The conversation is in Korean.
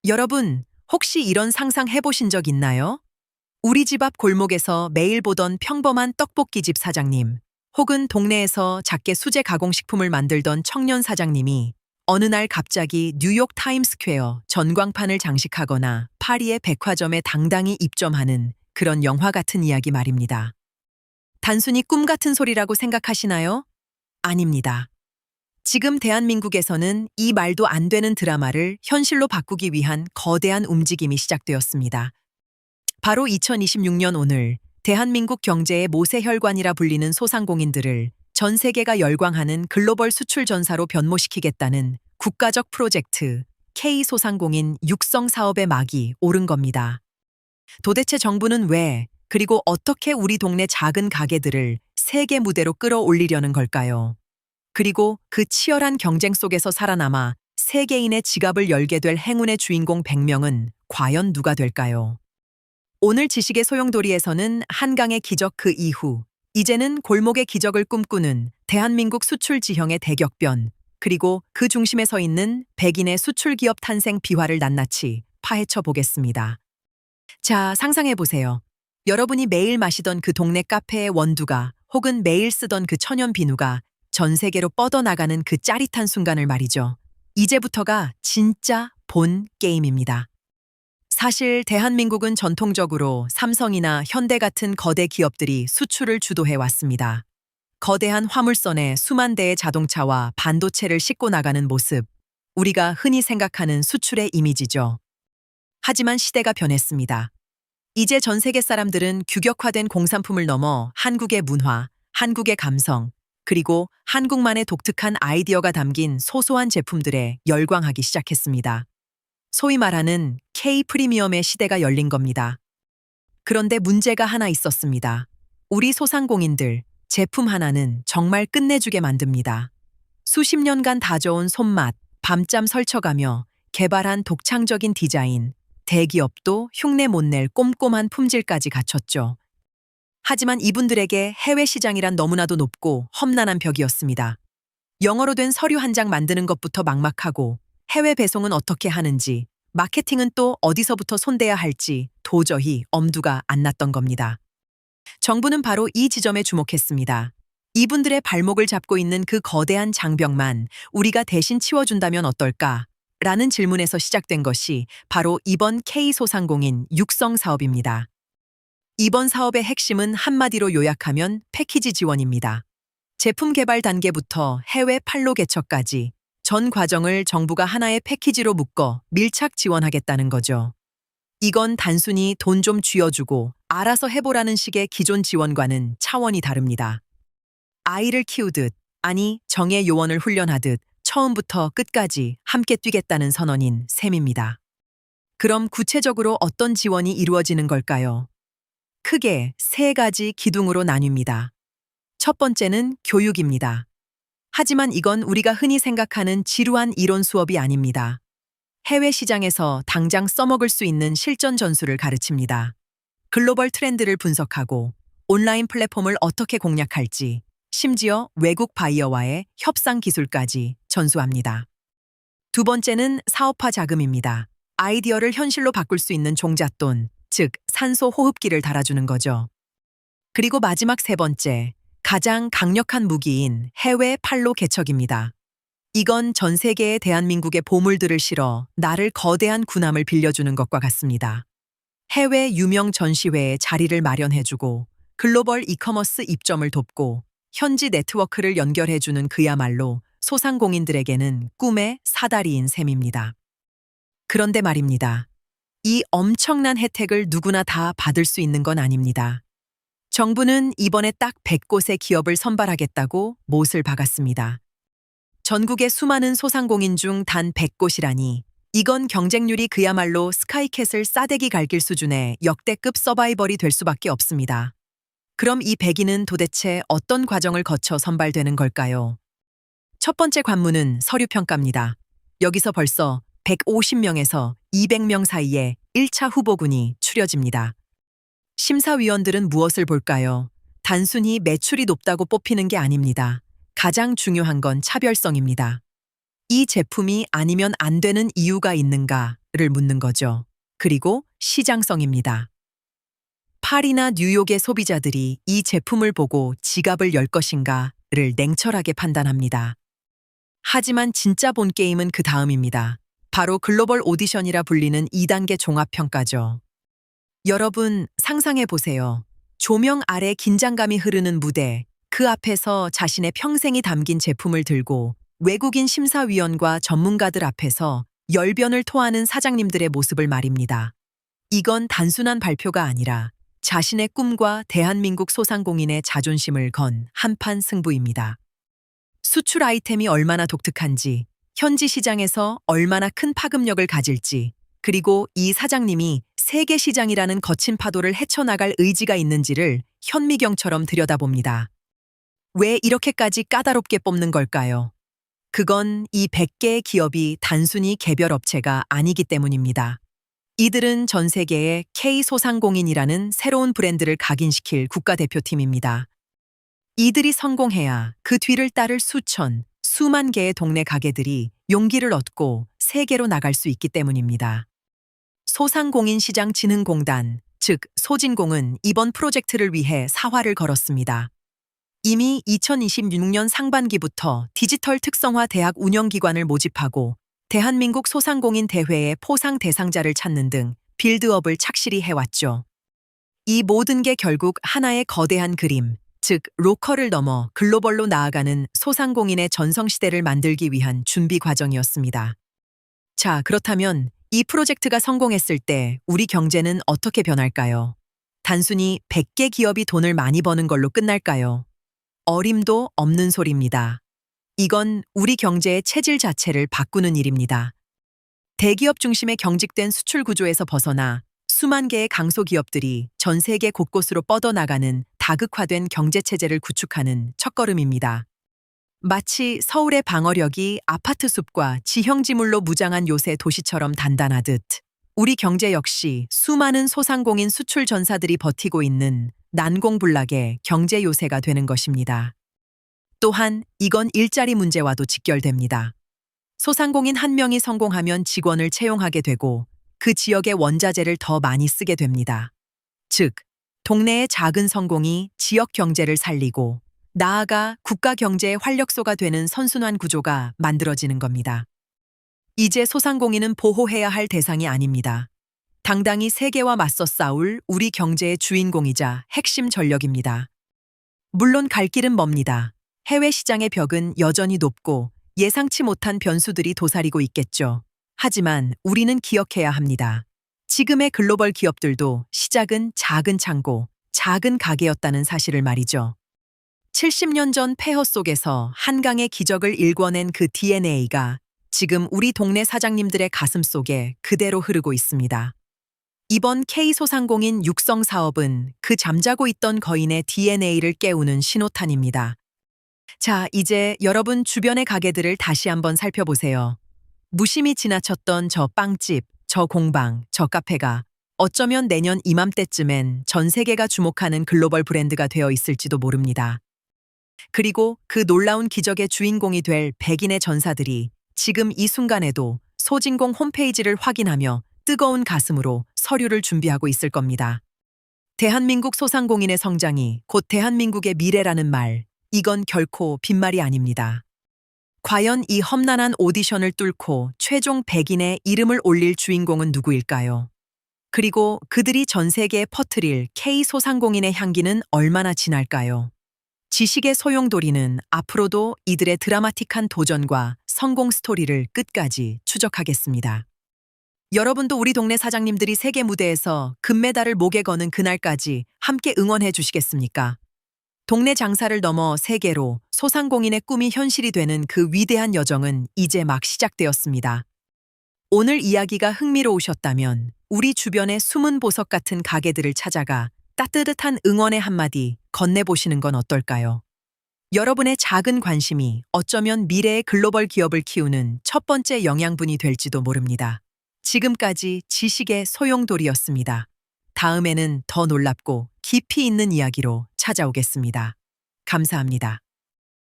여러분, 혹시 이런 상상 해보신 적 있나요? 우리 집 앞 골목에서 매일 보던 평범한 떡볶이집 사장님, 혹은 동네에서 작게 수제 가공식품을 만들던 청년 사장님이 어느 날 갑자기 뉴욕 타임스퀘어 전광판을 장식하거나 파리의 백화점에 당당히 입점하는 그런 영화 같은 이야기 말입니다. 단순히 꿈 같은 소리라고 생각하시나요? 아닙니다. 지금 대한민국에서는 이 말도 안 되는 드라마를 현실로 바꾸기 위한 거대한 움직임이 시작되었습니다. 바로 2026년 오늘 대한민국 경제의 모세혈관이라 불리는 소상공인들을 전 세계가 열광하는 글로벌 수출 전사로 변모시키겠다는 국가적 프로젝트 K소상공인 육성 사업의 막이 오른 겁니다. 도대체 정부는 왜, 그리고 어떻게 우리 동네 작은 가게들을 세계 무대로 끌어올리려는 걸까요? 그리고 그 치열한 경쟁 속에서 살아남아 세계인의 지갑을 열게 될 행운의 주인공 100명은 과연 누가 될까요? 오늘 지식의 소용돌이에서는 한강의 기적 그 이후, 이제는 골목의 기적을 꿈꾸는 대한민국 수출 지형의 대격변, 그리고 그 중심에 서 있는 백인의 수출 기업 탄생 비화를 낱낱이 파헤쳐 보겠습니다. 자, 상상해 보세요. 여러분이 매일 마시던 그 동네 카페의 원두가, 혹은 매일 쓰던 그 천연 비누가 전 세계로 뻗어나가는 그 짜릿한 순간을 말이죠. 이제부터가 진짜 본 게임입니다. 사실 대한민국은 전통적으로 삼성이나 현대 같은 거대 기업들이 수출을 주도해 왔습니다. 거대한 화물선에 수만 대의 자동차와 반도체를 싣고 나가는 모습, 우리가 흔히 생각하는 수출의 이미지죠. 하지만 시대가 변했습니다. 이제 전 세계 사람들은 규격화된 공산품을 넘어 한국의 문화, 한국의 감성, 그리고 한국만의 독특한 아이디어가 담긴 소소한 제품들에 열광하기 시작했습니다. 소위 말하는 K 프리미엄의 시대가 열린 겁니다. 그런데 문제가 하나 있었습니다. 우리 소상공인들, 제품 하나는 정말 끝내주게 만듭니다. 수십 년간 다져온 손맛, 밤잠 설쳐가며 개발한 독창적인 디자인, 대기업도 흉내 못 낼 꼼꼼한 품질까지 갖췄죠. 하지만 이분들에게 해외 시장이란 너무나도 높고 험난한 벽이었습니다. 영어로 된 서류 한 장 만드는 것부터 막막하고 해외 배송은 어떻게 하는지, 마케팅은 또 어디서부터 손대야 할지 도저히 엄두가 안 났던 겁니다. 정부는 바로 이 지점에 주목했습니다. 이분들의 발목을 잡고 있는 그 거대한 장벽만 우리가 대신 치워준다면 어떨까? 라는 질문에서 시작된 것이 바로 이번 K소상공인 육성 사업입니다. 이번 사업의 핵심은 한마디로 요약하면 패키지 지원입니다. 제품 개발 단계부터 해외 판로 개척까지 전 과정을 정부가 하나의 패키지로 묶어 밀착 지원하겠다는 거죠. 이건 단순히 돈 좀 쥐어주고 알아서 해보라는 식의 기존 지원과는 차원이 다릅니다. 아이를 키우듯, 아니 정의 요원을 훈련하듯 처음부터 끝까지 함께 뛰겠다는 선언인 셈입니다. 그럼 구체적으로 어떤 지원이 이루어지는 걸까요? 크게 세 가지 기둥으로 나뉩니다. 첫 번째는 교육입니다. 하지만 이건 우리가 흔히 생각하는 지루한 이론 수업이 아닙니다. 해외 시장에서 당장 써먹을 수 있는 실전 전술을 가르칩니다. 글로벌 트렌드를 분석하고 온라인 플랫폼을 어떻게 공략할지, 심지어 외국 바이어와의 협상 기술까지 전수합니다. 두 번째는 사업화 자금입니다. 아이디어를 현실로 바꿀 수 있는 종잣돈, 즉 산소 호흡기를 달아주는 거죠. 그리고 마지막 세 번째, 가장 강력한 무기인 해외 판로 개척입니다. 이건 전 세계의 대한민국의 보물들을 실어 나를 거대한 군함을 빌려주는 것과 같습니다. 해외 유명 전시회에 자리를 마련해주고 글로벌 이커머스 입점을 돕고 현지 네트워크를 연결해주는 그야말로 소상공인들에게는 꿈의 사다리인 셈입니다. 그런데 말입니다. 이 엄청난 혜택을 누구나 다 받을 수 있는 건 아닙니다. 정부는 이번에 딱 100곳의 기업을 선발하겠다고 못을 박았습니다. 전국의 수많은 소상공인 중 단 100곳이라니 이건 경쟁률이 그야말로 스카이캣을 싸대기 갈길 수준의 역대급 서바이벌이 될 수밖에 없습니다. 그럼 이 100인은 도대체 어떤 과정을 거쳐 선발되는 걸까요? 첫 번째 관문은 서류평가입니다. 여기서 벌써 150명에서 200명 사이에 1차 후보군이 추려집니다. 심사위원들은 무엇을 볼까요? 단순히 매출이 높다고 뽑히는 게 아닙니다. 가장 중요한 건 차별성입니다. 이 제품이 아니면 안 되는 이유가 있는가? 를 묻는 거죠. 그리고 시장성입니다. 파리나 뉴욕의 소비자들이 이 제품을 보고 지갑을 열 것인가를 냉철하게 판단합니다. 하지만 진짜 본 게임은 그 다음입니다. 바로 글로벌 오디션이라 불리는 2단계 종합평가죠. 여러분, 상상해 보세요. 조명 아래 긴장감이 흐르는 무대, 그 앞에서 자신의 평생이 담긴 제품을 들고 외국인 심사위원과 전문가들 앞에서 열변을 토하는 사장님들의 모습을 말입니다. 이건 단순한 발표가 아니라 자신의 꿈과 대한민국 소상공인의 자존심을 건 한판 승부입니다. 수출 아이템이 얼마나 독특한지, 현지 시장에서 얼마나 큰 파급력을 가질지, 그리고 이 사장님이 세계 시장이라는 거친 파도를 헤쳐나갈 의지가 있는지를 현미경처럼 들여다봅니다. 왜 이렇게까지 까다롭게 뽑는 걸까요? 그건 이 100개의 기업이 단순히 개별 업체가 아니기 때문입니다. 이들은 전 세계의 K소상공인이라는 새로운 브랜드를 각인시킬 국가대표팀입니다. 이들이 성공해야 그 뒤를 따를 수천, 수만 개의 동네 가게들이 용기를 얻고 세계로 나갈 수 있기 때문입니다. 소상공인시장진흥공단, 즉 소진공은 이번 프로젝트를 위해 사활을 걸었습니다. 이미 2026년 상반기부터 디지털 특성화 대학 운영기관을 모집하고 대한민국 소상공인 대회의 포상 대상자를 찾는 등 빌드업을 착실히 해왔죠. 이 모든 게 결국 하나의 거대한 그림, 즉 로컬을 넘어 글로벌로 나아가는 소상공인의 전성시대를 만들기 위한 준비 과정이었습니다. 자, 그렇다면 이 프로젝트가 성공했을 때 우리 경제는 어떻게 변할까요? 단순히 100개 기업이 돈을 많이 버는 걸로 끝날까요? 어림도 없는 소리입니다. 이건 우리 경제의 체질 자체를 바꾸는 일입니다. 대기업 중심의 경직된 수출 구조에서 벗어나 수만 개의 강소기업들이 전 세계 곳곳으로 뻗어나가는 다극화된 경제체제를 구축하는 첫걸음입니다. 마치 서울의 방어력이 아파트 숲과 지형지물로 무장한 요새 도시처럼 단단하듯 우리 경제 역시 수많은 소상공인 수출 전사들이 버티고 있는 난공불락의 경제 요새가 되는 것입니다. 또한 이건 일자리 문제와도 직결됩니다. 소상공인 한 명이 성공하면 직원을 채용하게 되고 그 지역의 원자재를 더 많이 쓰게 됩니다. 즉, 동네의 작은 성공이 지역 경제를 살리고 나아가 국가 경제의 활력소가 되는 선순환 구조가 만들어지는 겁니다. 이제 소상공인은 보호해야 할 대상이 아닙니다. 당당히 세계와 맞서 싸울 우리 경제의 주인공이자 핵심 전력입니다. 물론 갈 길은 멉니다. 해외 시장의 벽은 여전히 높고 예상치 못한 변수들이 도사리고 있겠죠. 하지만 우리는 기억해야 합니다. 지금의 글로벌 기업들도 시작은 작은 창고, 작은 가게였다는 사실을 말이죠. 70년 전 폐허 속에서 한강의 기적을 일궈낸 그 DNA가 지금 우리 동네 사장님들의 가슴 속에 그대로 흐르고 있습니다. 이번 K소상공인 육성 사업은 그 잠자고 있던 거인의 DNA를 깨우는 신호탄입니다. 자, 이제 여러분 주변의 가게들을 다시 한번 살펴보세요. 무심히 지나쳤던 저 빵집, 저 공방, 저 카페가 어쩌면 내년 이맘때쯤엔 전 세계가 주목하는 글로벌 브랜드가 되어 있을지도 모릅니다. 그리고 그 놀라운 기적의 주인공이 될 백인의 전사들이 지금 이 순간에도 소진공 홈페이지를 확인하며 뜨거운 가슴으로 서류를 준비하고 있을 겁니다. 대한민국 소상공인의 성장이 곧 대한민국의 미래라는 말, 이건 결코 빈말이 아닙니다. 과연 이 험난한 오디션을 뚫고 최종 100인의 이름을 올릴 주인공은 누구일까요? 그리고 그들이 전 세계에 퍼뜨릴 K소상공인의 향기는 얼마나 진할까요? 지식의 소용돌이는 앞으로도 이들의 드라마틱한 도전과 성공 스토리를 끝까지 추적하겠습니다. 여러분도 우리 동네 사장님들이 세계 무대에서 금메달을 목에 거는 그날까지 함께 응원해 주시겠습니까? 동네 장사를 넘어 세계로 소상공인의 꿈이 현실이 되는 그 위대한 여정은 이제 막 시작되었습니다. 오늘 이야기가 흥미로우셨다면 우리 주변의 숨은 보석 같은 가게들을 찾아가 따뜻한 응원의 한마디 건네보시는 건 어떨까요? 여러분의 작은 관심이 어쩌면 미래의 글로벌 기업을 키우는 첫 번째 영양분이 될지도 모릅니다. 지금까지 지식의 소용돌이였습니다. 다음에는 더 놀랍고 깊이 있는 이야기로 찾아오겠습니다. 감사합니다.